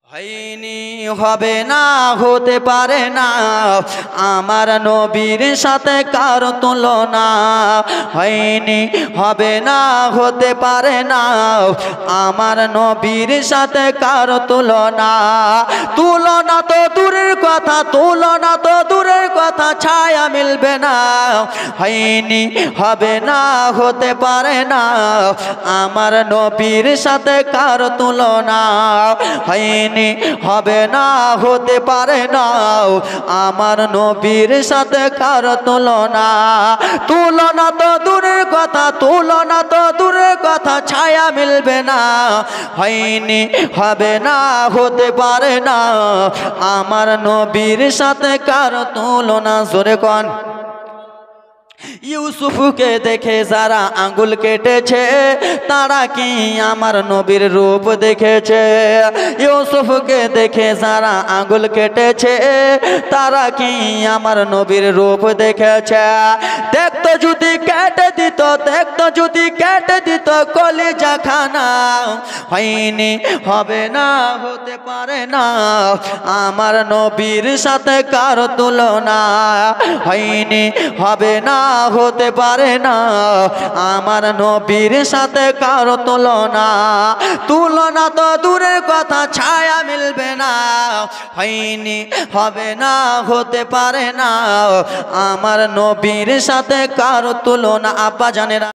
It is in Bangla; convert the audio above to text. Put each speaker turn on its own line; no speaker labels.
হয়নি হবে না হতে পারে না আমার নবীর সাথে কারো তুলনা হয়নি হবে না হতে পারে না আমার নবীর সাথে কারো তুলনা তুলনা তো দূরের কথা তুলনা তো দূরের কথা ছায়া মিলবে না হয়নি হবে না হতে পারে না আমার নবীর সাথে কারো তুলনা হয়নি হবে না হতে পারে না আমার নবীর সাথে কারো তুলনা তুলনা তো দূরের কথা তুলনা তো দূরের কথা ছায়া মিলবে না হয়নি হবে না হতে পারে না আমার নবীর সাথে কারো তুলনা জোরে কোন ইউসুফকে দেখে যারা আঙ্গুল কেটেছে তারা কি আমার নবীর রূপ দেখেছে ইউসুফকে দেখে যারা আঙ্গুল কেটেছে তারা কি আমার নবীর রূপ দেখেছে দেখতো যদি কেটে দিত দেখতো যদি কেটে দিত কলিজা খানা হয়নি হবে না হতে পারে না আমার নবীর সাথে কারো তুলনা হয়নি হবে না হতে পারে না আমার নবীর সাথে কারো তুলনা তুলনা তো দূরের কথা ছায়া মিলবে না হয়নি হবে না হতে পারে না আমার নবীর সাথে কারো তুলনা আব্বা জানেরা।